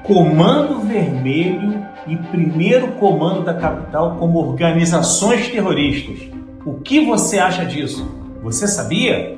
Comando Vermelho e Primeiro Comando da Capital como organizações terroristas. O que você acha disso? Você sabia?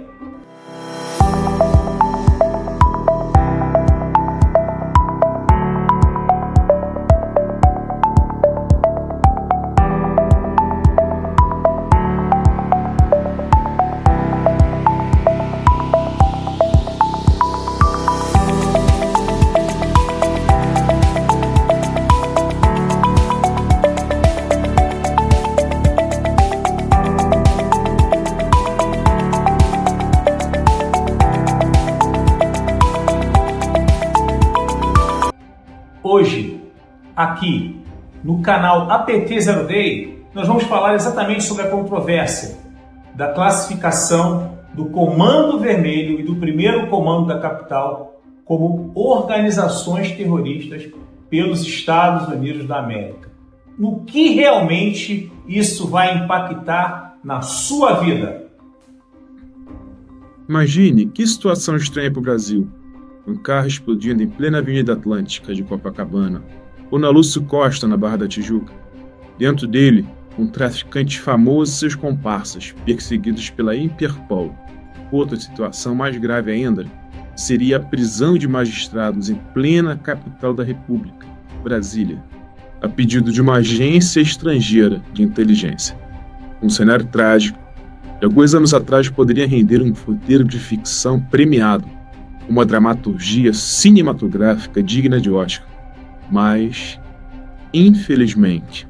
Hoje, aqui no canal APT Zero Day, nós vamos falar exatamente sobre a controvérsia da classificação do Comando Vermelho e do Primeiro Comando da Capital como organizações terroristas pelos Estados Unidos da América. No que realmente isso vai impactar na sua vida? Imagine que situação estranha para o Brasil. Um carro explodindo em plena Avenida Atlântica de Copacabana, ou na Lúcio Costa, na Barra da Tijuca. Dentro dele, um traficante famoso e seus comparsas, perseguidos pela Interpol. Outra situação mais grave ainda seria a prisão de magistrados em plena capital da República, Brasília, a pedido de uma agência estrangeira de inteligência. Um cenário trágico, que alguns anos atrás poderia render um roteiro de ficção premiado, uma dramaturgia cinematográfica digna de Oscar. Mas, infelizmente,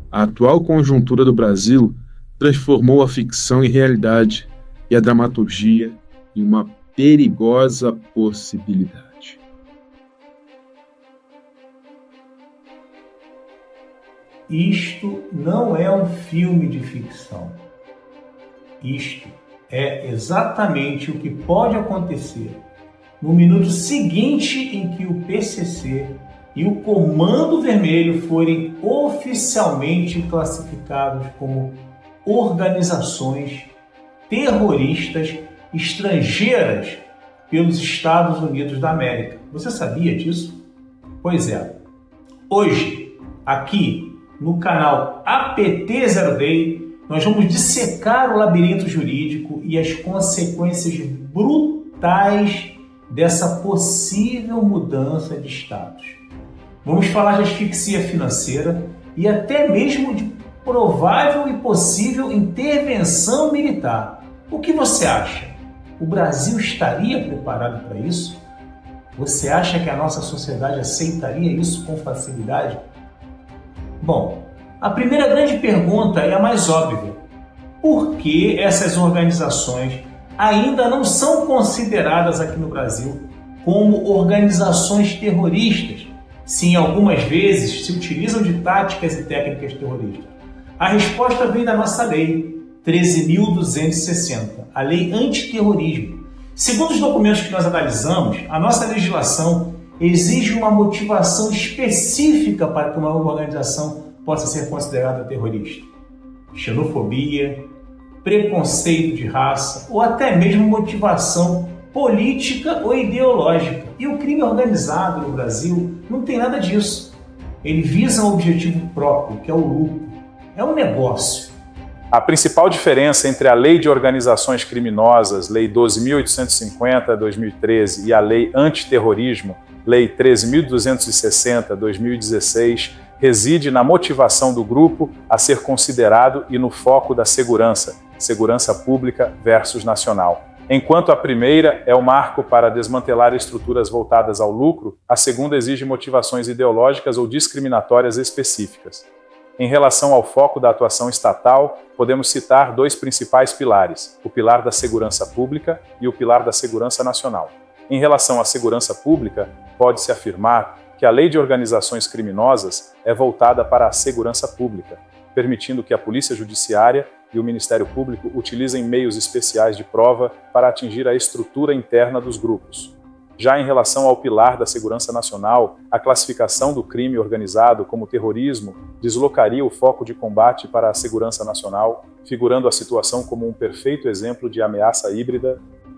a atual conjuntura do Brasil transformou a ficção em realidade e a dramaturgia em uma perigosa possibilidade. Isto não é um filme de ficção. Isto é exatamente o que pode acontecer no minuto seguinte em que o PCC e o Comando Vermelho forem oficialmente classificados como organizações terroristas estrangeiras pelos Estados Unidos da América. Você sabia disso? Pois é. Hoje, aqui no canal APT Zero Day, nós vamos dissecar o labirinto jurídico e as consequências brutais dessa possível mudança de status. Vamos falar de asfixia financeira e até mesmo de provável e possível intervenção militar. O que você acha? O Brasil estaria preparado para isso? Você acha que a nossa sociedade aceitaria isso com facilidade? Bom, a primeira grande pergunta é a mais óbvia. Por que essas organizações ainda não são consideradas aqui no Brasil como organizações terroristas, se algumas vezes se utilizam de táticas e técnicas terroristas? A resposta vem da nossa lei 13.260, a lei antiterrorismo. Segundo os documentos que nós analisamos, a nossa legislação exige uma motivação específica para que uma organização possa ser considerada terrorista. Xenofobia, preconceito de raça ou até mesmo motivação política ou ideológica. E o crime organizado no Brasil não tem nada disso. Ele visa um objetivo próprio, que é o lucro. É um negócio. A principal diferença entre a Lei de Organizações Criminosas, Lei 12.850/2013, e a Lei Antiterrorismo, Lei 13.260/2016, reside na motivação do grupo a ser considerado e no foco da segurança pública versus nacional. Enquanto a primeira é o marco para desmantelar estruturas voltadas ao lucro, a segunda exige motivações ideológicas ou discriminatórias específicas. Em relação ao foco da atuação estatal, podemos citar dois principais pilares, o pilar da segurança pública e o pilar da segurança nacional. Em relação à segurança pública, pode-se afirmar que a Lei de Organizações Criminosas é voltada para a segurança pública, permitindo que a Polícia Judiciária e o Ministério Público utilizem meios especiais de prova para atingir a estrutura interna dos grupos. Já em relação ao pilar da segurança nacional, a classificação do crime organizado como terrorismo deslocaria o foco de combate para a segurança nacional, figurando a situação como um perfeito exemplo de ameaça híbrida.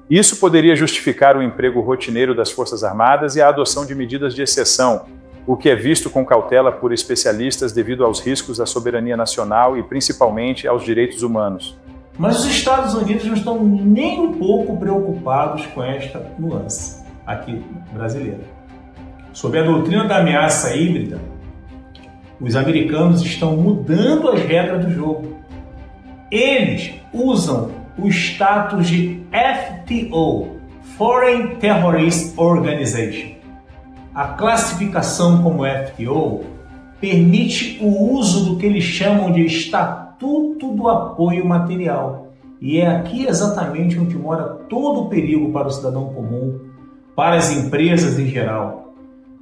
Isso poderia justificar o emprego rotineiro das Forças Armadas e a adoção de medidas de exceção, o que é visto com cautela por especialistas devido aos riscos à soberania nacional e principalmente aos direitos humanos. Mas os Estados Unidos não estão nem um pouco preocupados com esta nuance aqui brasileira. Sob a doutrina da ameaça híbrida, os americanos estão mudando as regras do jogo. Eles usam o status de FTO, Foreign Terrorist Organization. A classificação como FTO permite o uso do que eles chamam de Estatuto do Apoio Material. E é aqui exatamente onde mora todo o perigo para o cidadão comum, para as empresas em geral.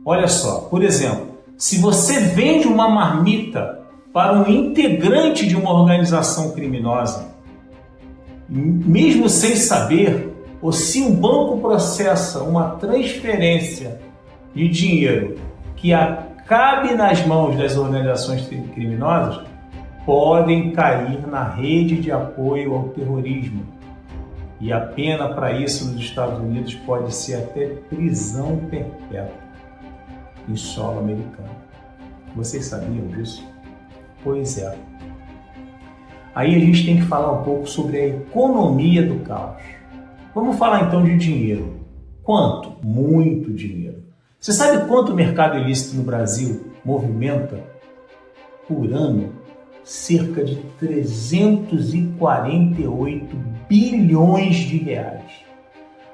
Olha só, por exemplo, se você vende uma marmita para um integrante de uma organização criminosa, mesmo sem saber, ou se um banco processa uma transferência de dinheiro que cabe nas mãos das organizações criminosas, podem cair na rede de apoio ao terrorismo. E a pena para isso nos Estados Unidos pode ser até prisão perpétua em solo americano. Vocês sabiam disso? Pois é. Aí a gente tem que falar um pouco sobre a economia do caos. Vamos falar então de dinheiro. Quanto? Muito dinheiro. Você sabe quanto o mercado ilícito no Brasil movimenta por ano? Cerca de 348 bilhões de reais.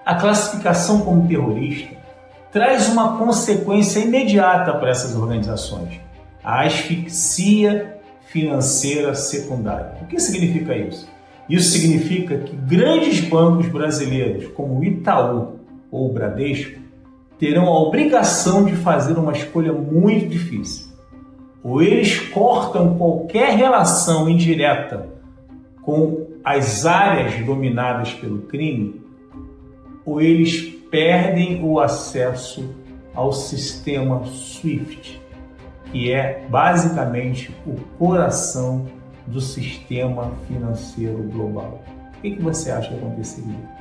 A classificação como terrorista traz uma consequência imediata para essas organizações: a asfixia financeira secundária. O que significa isso? Isso significa que grandes bancos brasileiros, como o Itaú ou o Bradesco, terão a obrigação de fazer uma escolha muito difícil. Ou eles cortam qualquer relação indireta com as áreas dominadas pelo crime, ou eles perdem o acesso ao sistema SWIFT, que é basicamente o coração do sistema financeiro global. O que você acha que aconteceria?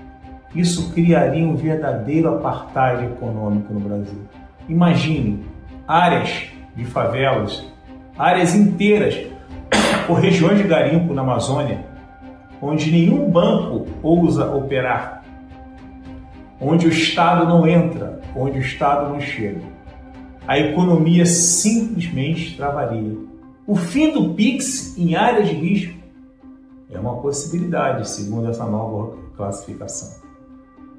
Isso criaria um verdadeiro apartheid econômico no Brasil. Imagine áreas de favelas, áreas inteiras ou regiões de garimpo na Amazônia, onde nenhum banco ousa operar, onde o Estado não entra, onde o Estado não chega. A economia simplesmente travaria. O fim do PIX em áreas de risco é uma possibilidade, segundo essa nova classificação.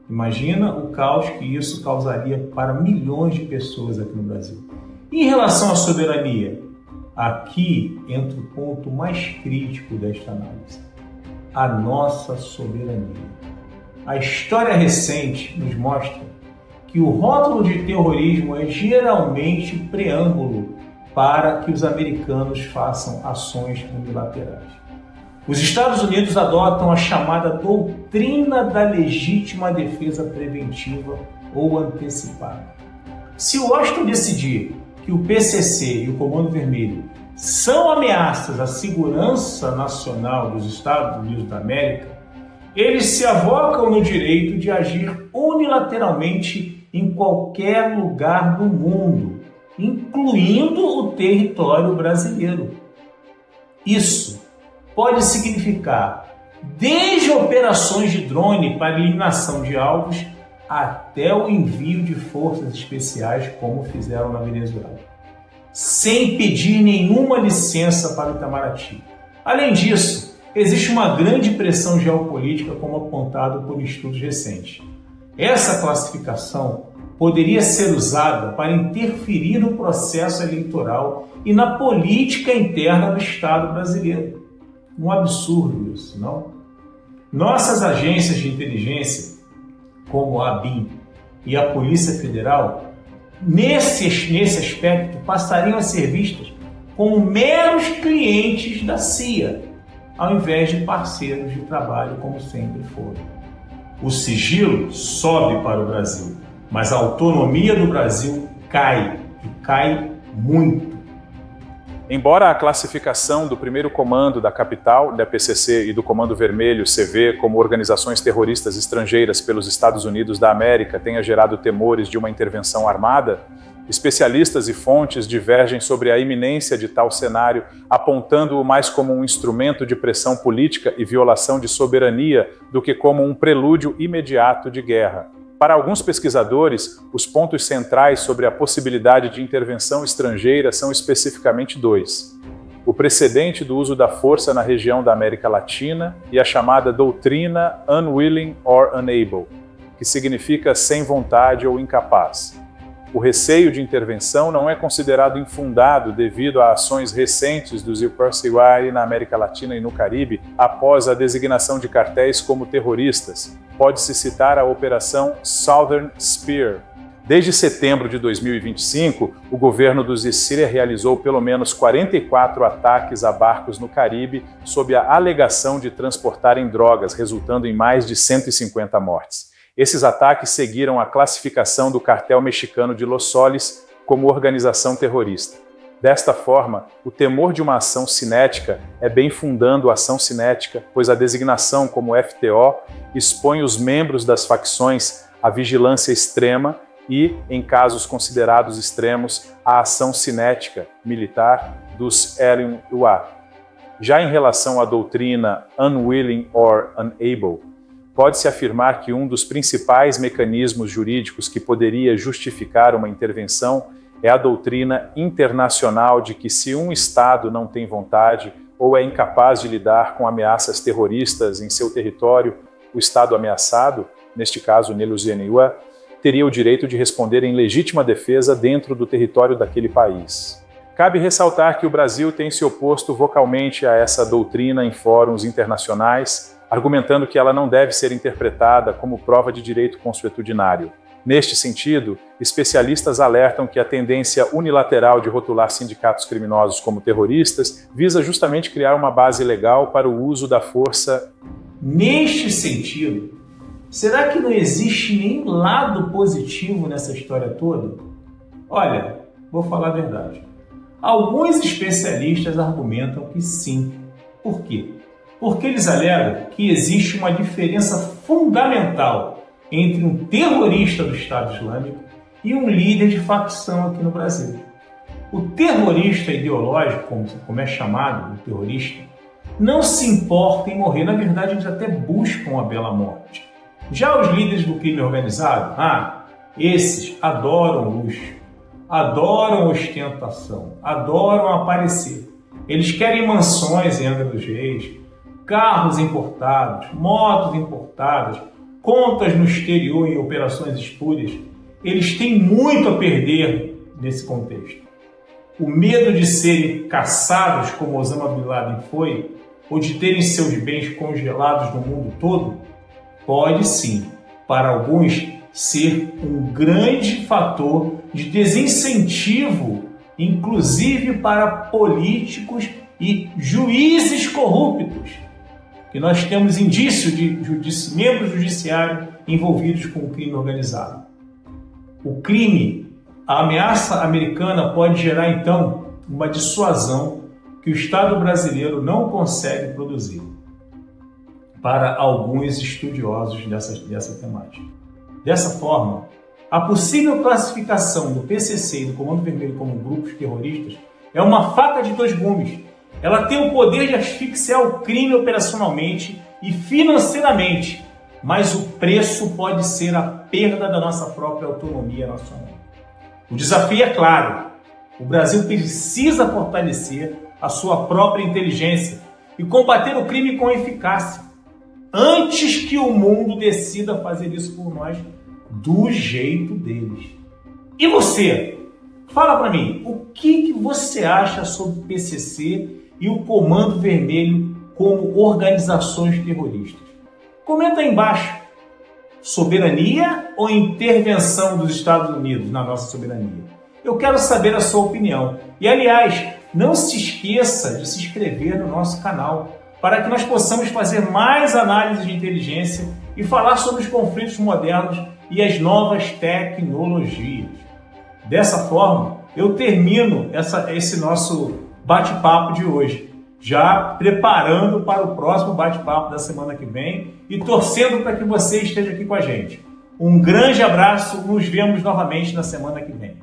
Imagina o caos que isso causaria para milhões de pessoas aqui no Brasil. Em relação à soberania, aqui entra o ponto mais crítico desta análise: a nossa soberania. A história recente nos mostra que o rótulo de terrorismo é geralmente preâmbulo para que os americanos façam ações unilaterais. Os Estados Unidos adotam a chamada doutrina da legítima defesa preventiva ou antecipada. Se Washington decidir que o PCC e o Comando Vermelho são ameaças à segurança nacional dos Estados Unidos da América, eles se avocam no direito de agir unilateralmente em qualquer lugar do mundo, incluindo o território brasileiro. Isso pode significar desde operações de drone para eliminação de alvos até o envio de forças especiais, como fizeram na Venezuela, sem pedir nenhuma licença para o Itamaraty. Além disso, existe uma grande pressão geopolítica, como apontado por estudos recentes. Essa classificação poderia ser usada para interferir no processo eleitoral e na política interna do Estado brasileiro. Um absurdo isso, não? Nossas agências de inteligência, como a ABIN e a Polícia Federal, nesse aspecto, passariam a ser vistas como meros clientes da CIA, ao invés de parceiros de trabalho, como sempre foram. O sigilo sobe para o Brasil, mas a autonomia do Brasil cai, e cai muito. Embora a classificação do primeiro comando da capital, da PCC, e do Comando Vermelho, CV, como organizações terroristas estrangeiras pelos Estados Unidos da América tenha gerado temores de uma intervenção armada, Especialistas e fontes divergem sobre a iminência de tal cenário, apontando-o mais como um instrumento de pressão política e violação de soberania do que como um prelúdio imediato de guerra. Para alguns pesquisadores, os pontos centrais sobre a possibilidade de intervenção estrangeira são especificamente dois: o precedente do uso da força na região da América Latina e a chamada doutrina unwilling or unable, que significa sem vontade ou incapaz. O receio de intervenção não é considerado infundado devido a ações recentes dos UPRCY na América Latina e no Caribe após a designação de cartéis como terroristas. Pode-se citar a Operação Southern Spear. Desde setembro de 2025, o governo do Síria realizou pelo menos 44 ataques a barcos no Caribe sob a alegação de transportarem drogas, resultando em mais de 150 mortes. Esses ataques seguiram a classificação do cartel mexicano de Los Soles como organização terrorista. Desta forma, o temor de uma ação cinética é bem fundando a ação cinética, pois a designação como FTO expõe os membros das facções à vigilância extrema e, em casos considerados extremos, à ação cinética militar dos LUA. Já em relação à doutrina unwilling or unable, pode-se afirmar que um dos principais mecanismos jurídicos que poderia justificar uma intervenção é a doutrina internacional de que se um Estado não tem vontade ou é incapaz de lidar com ameaças terroristas em seu território, o Estado ameaçado, neste caso Neluzianiwa, teria o direito de responder em legítima defesa dentro do território daquele país. Cabe ressaltar que o Brasil tem se oposto vocalmente a essa doutrina em fóruns internacionais, argumentando que ela não deve ser interpretada como prova de direito consuetudinário. Neste sentido, especialistas alertam que a tendência unilateral de rotular sindicatos criminosos como terroristas visa justamente criar uma base legal para o uso da força. Neste sentido, será que não existe nenhum lado positivo nessa história toda? Olha, vou falar a verdade. Alguns especialistas argumentam que sim. Por quê? Porque eles alegam que existe uma diferença fundamental entre um terrorista do Estado Islâmico e um líder de facção aqui no Brasil. O terrorista ideológico, como é chamado, o terrorista, não se importa em morrer. Na verdade, eles até buscam a bela morte. Já os líderes do crime organizado, esses adoram luxo, adoram ostentação, adoram aparecer. Eles querem mansões em Angra dos Reis, carros importados, motos importadas, contas no exterior em operações espúrias. Eles têm muito a perder nesse contexto. O medo de serem caçados, como Osama Bin Laden foi, ou de terem seus bens congelados no mundo todo, pode sim, para alguns, ser um grande fator de desincentivo, inclusive para políticos e juízes corruptos, que nós temos indício de membros do judiciário envolvidos com o crime organizado. O crime, a ameaça americana pode gerar, então, uma dissuasão que o Estado brasileiro não consegue produzir, para alguns estudiosos dessa temática. Dessa forma, a possível classificação do PCC e do Comando Vermelho como grupos terroristas é uma faca de dois gumes. Ela tem o poder de asfixiar o crime operacionalmente e financeiramente, mas o preço pode ser a perda da nossa própria autonomia nacional. O desafio é claro: o Brasil precisa fortalecer a sua própria inteligência e combater o crime com eficácia, antes que o mundo decida fazer isso por nós do jeito deles. E você? Fala para mim, o que você acha sobre o PCC e o Comando Vermelho como organizações terroristas? Comenta aí embaixo. Soberania ou intervenção dos Estados Unidos na nossa soberania? Eu quero saber a sua opinião. E, aliás, não se esqueça de se inscrever no nosso canal para que nós possamos fazer mais análises de inteligência e falar sobre os conflitos modernos e as novas tecnologias. Dessa forma, eu termino esse nosso bate-papo de hoje, já preparando para o próximo bate-papo da semana que vem e torcendo para que você esteja aqui com a gente. Um grande abraço, nos vemos novamente na semana que vem.